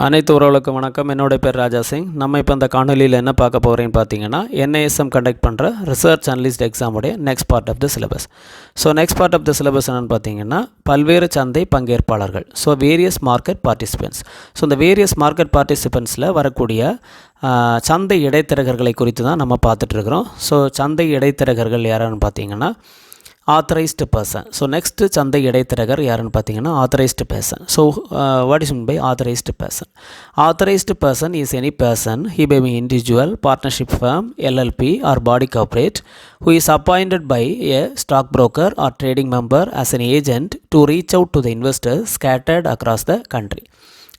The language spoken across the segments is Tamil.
அனைத்து உறவுகளுக்கும் வணக்கம். என்னோட பேர் ராஜா சிங். நம்ம இப்போ இந்த காணொலியில் என்ன பார்க்க போகிறேன்னு பார்த்தீங்கன்னா, NISM கண்டக்ட் பண்ணுற ரிசர்ச் அனலிஸ்ட் எக்ஸாமுடைய next part of the syllabus. So next part of the syllabus என்னென்னு பார்த்தீங்கன்னா, பல்வேறு சந்தை பங்கேற்பாளர்கள். So various market participants. So இந்த வேரியஸ் மார்க்கெட் பார்ட்டிசிபென்ட்ஸில் வரக்கூடிய சந்தை இடைத்தரகர்களை குறித்து தான் நம்ம பார்த்துட்ருக்குறோம். ஸோ சந்தை இடைத்தரகர்கள் யாருன்னு பார்த்தீங்கன்னா ஆத்தரைஸ்டு பர்சன். ஸோ நெக்ஸ்ட்டு சந்தை இடைத்தரகர் யாருன்னு பார்த்தீங்கன்னா authorised person. So what is mean by authorised person? Authorised person is any person, he may be individual, partnership firm, LLP or body corporate, who is appointed by a stockbroker or trading member as an agent to reach out to the investors scattered across the country.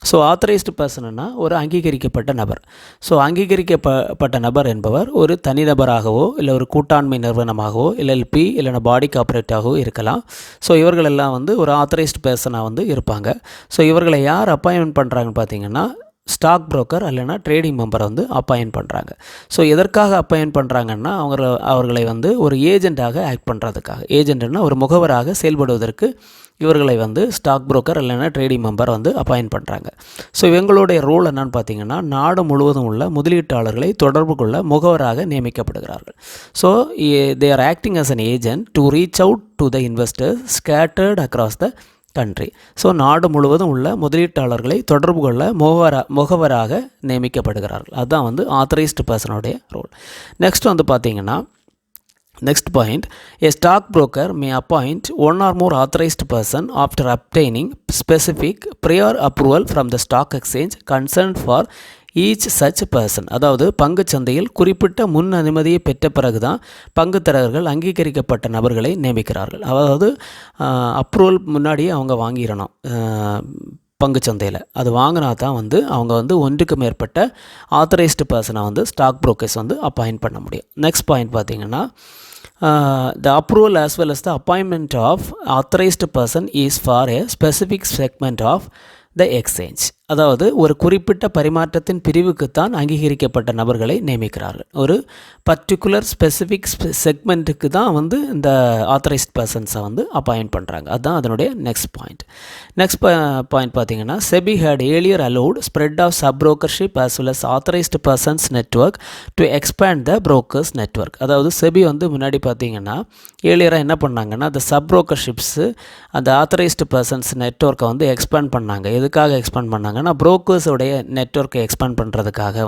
So authorised பர்சன்னா ஒரு அங்கீகரிக்கப்பட்ட நபர். ஸோ அங்கீகரிக்கப்பட்ட நபர் என்பவர் ஒரு தனிநபராகவோ இல்லை ஒரு கூட்டாண்மை நிறுவனமாகவோ LLP இல்லைன்னா பாடி கார்ப்பரேட்டாகவோ இருக்கலாம். ஸோ இவர்களெல்லாம் ஒரு ஆத்தரைஸ்டு பர்சனாக இருப்பாங்க. ஸோ இவர்களை யார் அப்பாயின்மெண்ட் பண்ணுறாங்கன்னு பார்த்தீங்கன்னா ஸ்டாக் புரோக்கர் இல்லைனா ட்ரேடிங் மெம்பரை அப்பாயின்ட் பண்ணுறாங்க. ஸோ எதற்காக அப்பாயின்ட் பண்ணுறாங்கன்னா அவர்களை ஒரு ஏஜெண்ட்டாக ஆக்ட் பண்ணுறதுக்காக. ஏஜெண்ட்னா ஒரு முகவராக செயல்படுவதற்கு இவர்களை ஸ்டாக் புரோக்கர் இல்லைனா ட்ரேடிங் மெம்பர் அப்பாயின்ட் பண்ணுறாங்க. ஸோ இவங்களுடைய ரோல் என்னன்னு பார்த்தீங்கன்னா, நாடு முழுவதும் உள்ள முதலீட்டாளர்களை தொடர்பு கொள்ள முகவராக நியமிக்கப்படுகிறார்கள். So they are acting as an agent to reach out to the investors scattered across the country. So நாடு முழுவதும் உள்ள முதலீட்டாளர்களை தொடர்பு கொள்ள முகவராக நியமிக்கப்படுகிறார்கள். அதுதான் ஆத்தரைஸ்டு பர்சனுடைய ரோல். நெக்ஸ்ட் பார்த்தீங்கன்னா next point, a stockbroker may appoint one or more authorized person after obtaining specific prior approval from the stock exchange concerned for each such person. அதாவது பங்குச்சந்தையில் குறிப்பிட்ட முன் அனுமதியை பெற்ற பிறகு தான் பங்குத்தரகர்கள் அங்கீகரிக்கப்பட்ட நபர்களை நியமிக்கிறார்கள். அதாவது அப்ரூவல் முன்னாடியே அவங்க வாங்கிடணும் பங்குச்சந்தையில். அது வாங்கினா தான் அவங்க ஒன்றுக்கு மேற்பட்ட ஆத்தரைஸ்டு பர்சனை ஸ்டாக் புரோக்கர்ஸ் அப்பாயிண்ட் பண்ண முடியும். நெக்ஸ்ட் பாயிண்ட் பார்த்தீங்கன்னா, the approval as well as the appointment of authorized person is for a specific segment of the exchange. அதாவது ஒரு குறிப்பிட்ட பரிமாற்றத்தின் பிரிவுக்குத்தான் அங்கீகரிக்கப்பட்ட நபர்களை நியமிக்கிறார்கள். ஒரு பர்டிகுலர் ஸ்பெசிஃபிக் செக்மெண்ட்டுக்கு தான் இந்த ஆத்தரைஸ்ட் பர்சன்ஸை அப்பாயிண்ட் பண்ணுறாங்க. அதுதான் அதனுடைய நெக்ஸ்ட் பாயிண்ட். நெக்ஸ்ட் பாயிண்ட் பார்த்தீங்கன்னா, SEBI had earlier allowed spread of sub brokership as well as authorised persons network to expand the brokers network. அதாவது செபி முன்னாடி பார்த்தீங்கன்னா ஏர்லியராக என்ன பண்ணாங்கன்னா, அந்த சப் புரோக்கர்ஷிப்ஸு அந்த ஆத்தரைஸ்டு பர்சன்ஸ் நெட்வொர்க்கை எக்ஸ்பேண்ட் பண்ணாங்க. எதுக்காக எக்ஸ்பேண்ட் பண்ணாங்க? புரோக்கர்ஸோடைய நெட்வொர்க்கை எக்ஸ்பேண்ட் பண்ணுறதுக்காக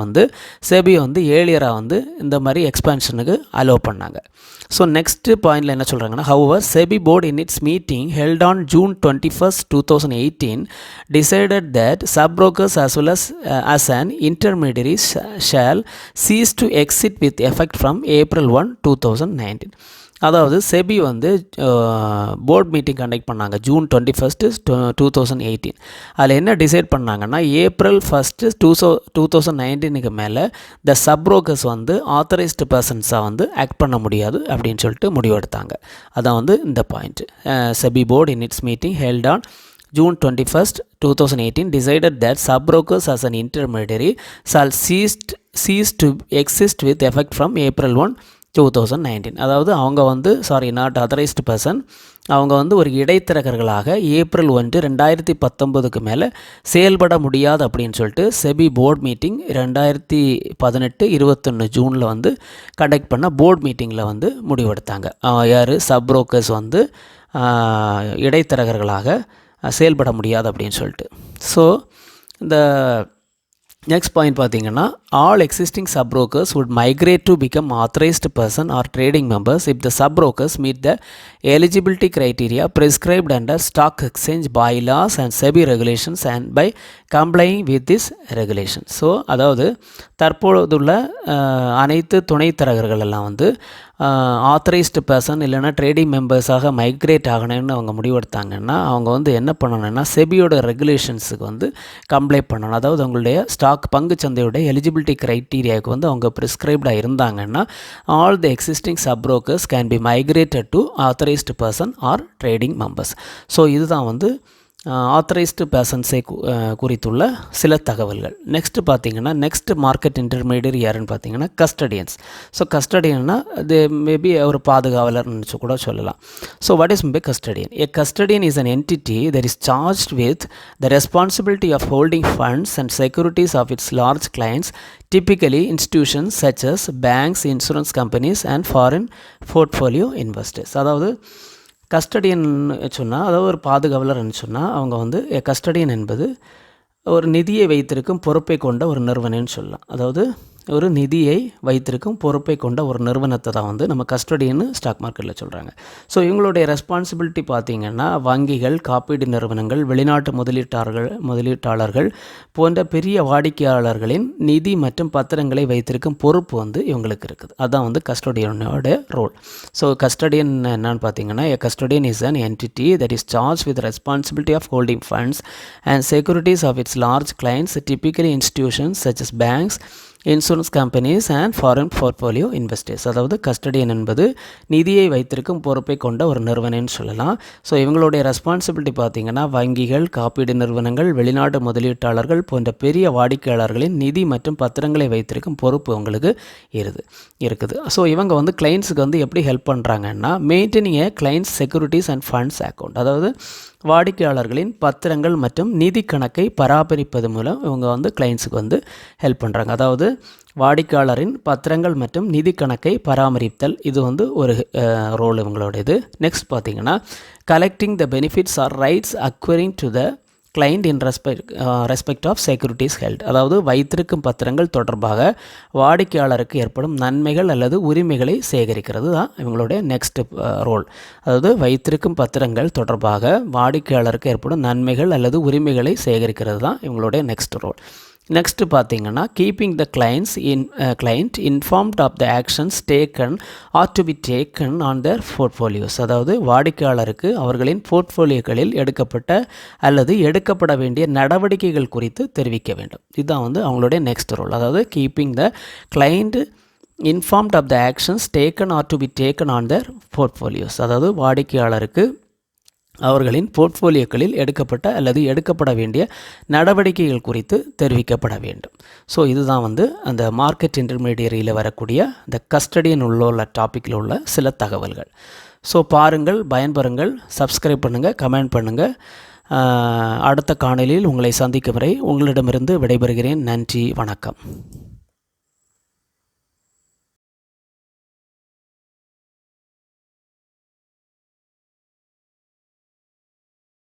செபி ஏர்லியராக இந்த மாதிரி எக்ஸ்பேன்ஷனுக்கு அலோவ் பண்ணாங்க. ஸோ நெக்ஸ்ட் பாயிண்டில் என்ன சொல்கிறாங்கன்னா, however SEBI board in its meeting held on June 21, 2018 decided that sub-brokers as well as an intermediary shall cease to exit with effect from April 1, 2019. அதாவது செபி போர்ட் மீட்டிங் கண்டக்ட் பண்ணாங்க June 21, 2018. அதில் என்ன டிசைட் பண்ணாங்கன்னா, April 1, 2019க்கு மேலே த சப் புரோக்கர்ஸ் ஆத்தரைஸ்டு பர்சன்ஸாக ஆக்ட் பண்ண முடியாது அப்படின்னு சொல்லிட்டு முடிவெடுத்தாங்க. அதான் இந்த point. SEBI board in its meeting held on June 21, 2018 decided that sub-brokers as an intermediary shall cease to exist with effect from April 1, 2019. அதாவது அவங்க நாட் ஆத்தரைஸ்டு பர்சன், அவங்க ஒரு இடைத்தரகர்களாக April 1, 2019க்கு மேலே செயல்பட முடியாது அப்படின்னு சொல்லிட்டு செபி போர்ட் மீட்டிங் 2018-21 ஜூனில் கண்டக்ட் பண்ண போர்ட் மீட்டிங்கில் முடிவெடுத்தாங்க. யார்? சப் புரோக்கர்ஸ் இடைத்தரகர்களாக செயல்பட முடியாது அப்படின்னு சொல்லிட்டு. ஸோ இந்த நெக்ஸ்ட் பாயிண்ட் பார்த்தீங்கன்னா, all existing sub-brokers would migrate to become authorized person or trading members if the sub-brokers meet the eligibility criteria prescribed under stock exchange bylaws and SEBI regulations and by complying with this regulation. So அதாவது தற்பொழுதுள்ள அனைத்து துணைத்தரகர்கள் எல்லாம் ஆத்தரைஸ்டு பர்சன் இல்லைனா ட்ரேடிங் மெம்பர்ஸாக மைக்ரேட் ஆகணும்னு அவங்க முடிவெடுத்தாங்கன்னா, அவங்க என்ன பண்ணணும்னா செபியோட ரெகுலேஷன்ஸுக்கு கம்ப்ளை பண்ணணும். அதாவது அவங்களுடைய ஸ்டாக் பங்குச்சந்தையோட எலிஜிபிலிட்டி க்ரைட்டீரியாவுக்கு அவங்க ப்ரிஸ்கிரைப்டாக இருந்தாங்கன்னா, all the existing sub brokers can be migrated to authorised person or trading members. So இதுதான் ஆத்தரைஸ்டு பேர்சன்ஸை குறித்துள்ள சில தகவல்கள். நெக்ஸ்ட்டு பார்த்தீங்கன்னா நெக்ஸ்ட் மார்க்கெட் இன்டர்மீடியரி யாருன்னு பார்த்தீங்கன்னா கஸ்டடியன்ஸ். ஸோ கஸ்டடியன்னா அது மேபி ஒரு பாதுகாவலர்னு நினச்சி கூட சொல்லலாம். So what is by custodian? A custodian is an entity that is charged with the responsibility of holding funds and securities of its large clients, typically institutions such as banks, insurance companies and foreign portfolio investors. அதாவது கஸ்டடியன் சொன்னால், அதாவது ஒரு பாதுகாவலர்னு சொன்னால், அவங்க வந்து கஸ்டடியன் என்பது ஒரு நிதியை வைத்திருக்கும் பொறுப்பை கொண்ட ஒரு நிறுவனம்னு சொல்லலாம். அதாவது ஒரு நிதியை வைத்திருக்கும் பொறுப்பை கொண்ட ஒரு நிறுவனத்தை தான் வந்து நம்ம கஸ்டடியன்னு ஸ்டாக் மார்க்கெட்டில் சொல்கிறாங்க. ஸோ இவங்களுடைய ரெஸ்பான்சிபிலிட்டி பார்த்திங்கன்னா வங்கிகள், காப்பீடு நிறுவனங்கள், வெளிநாட்டு முதலீட்டாளர்கள் போன்ற பெரிய வாடிக்கையாளர்களின் நிதி மற்றும் பத்திரங்களை வைத்திருக்கும் பொறுப்பு வந்து இவங்களுக்கு இருக்குது. அதுதான் வந்து கஸ்டடியனோட ரோல். ஸோ கஸ்டடியன் என்னன்னு பார்த்தீங்கன்னா, a custodian is an entity that is charged with the responsibility of holding funds and securities of its large clients, typically institutions such as banks, insurance companies and foreign portfolio investors. அதாவது கஸ்டடியன் என்பது நிதியை வைத்திருக்கும் பொறுப்பை கொண்ட ஒரு நிறுவனம்னு சொல்லலாம். ஸோ இவங்களுடைய ரெஸ்பான்சிபிலிட்டி பார்த்திங்கன்னா வங்கிகள், காப்பீடு நிறுவனங்கள், வெளிநாட்டு முதலீட்டாளர்கள் போன்ற பெரிய வாடிக்கையாளர்களின் நிதி மற்றும் பத்திரங்களை வைத்திருக்கும் பொறுப்பு உங்களுக்கு இருக்குது. ஸோ இவங்க வந்து கிளைண்ட்ஸுக்கு வந்து எப்படி ஹெல்ப் பண்ணுறாங்கன்னா, maintaining A clients securities and funds account. அதாவது வாடிக்கையாளர்களின் பத்திரங்கள் மற்றும் நிதி கணக்கை பராமரிப்பது மூலம் இவங்க வந்து கிளைண்ட்ஸுக்கு வந்து ஹெல்ப் பண்ணுறாங்க. அதாவது வாடிக்கையாளரின் பத்திரங்கள் மற்றும் நிதி கணக்கை பராமரித்தல், இது வந்து ஒரு ரோல் இவங்களோடது. நெக்ஸ்ட் பார்த்திங்கன்னா collecting the benefits or rights accruing to the client in respect of securities held. அதாவது வைத்திருக்கும் பத்திரங்கள் தொடர்பாக வாடிக்கையாளருக்கு ஏற்படும் நன்மைகள் அல்லது உரிமைகளை சேகரிக்கிறது தான் இவங்களுடைய நெக்ஸ்ட் ரோல். அதாவது வைத்திருக்கும் பத்திரங்கள் தொடர்பாக வாடிக்கையாளருக்கு ஏற்படும் நன்மைகள் அல்லது உரிமைகளை சேகரிக்கிறது தான் இவங்களுடைய நெக்ஸ்ட் ரோல். நெக்ஸ்ட்டு பார்த்திங்கன்னா keeping the client informed of the actions taken or to be taken on their portfolios. அதாவது வாடிக்கையாளருக்கு அவர்களின் போர்ட்ஃபோலியோக்களில் எடுக்கப்பட்ட அல்லது எடுக்கப்பட வேண்டிய நடவடிக்கைகள் குறித்து தெரிவிக்க வேண்டும். இதுதான் வந்து அவங்களுடைய நெக்ஸ்ட் ரோல். அதாவது keeping the client informed of the actions taken or to be taken on their portfolios. அதாவது வாடிக்கையாளருக்கு அவர்களின் போர்ட்ஃபோலியோக்களில் எடுக்கப்பட்ட அல்லது எடுக்கப்பட வேண்டிய நடவடிக்கைகள் குறித்து தெரிவிக்கப்பட வேண்டும். ஸோ இதுதான் வந்து அந்த மார்க்கெட் இன்டர்மீடியரியில் வரக்கூடிய இந்த கஸ்டடியன் உள்ள டாப்பிக்கில் உள்ள சில தகவல்கள். ஸோ பாருங்கள், பயன்பெறுங்கள், சப்ஸ்கிரைப் பண்ணுங்கள், கமெண்ட் பண்ணுங்கள். அடுத்த காணொளியில் உங்களை சந்திக்கும் வரை உங்களிடமிருந்து விடைபெறுகிறேன். நன்றி, வணக்கம்.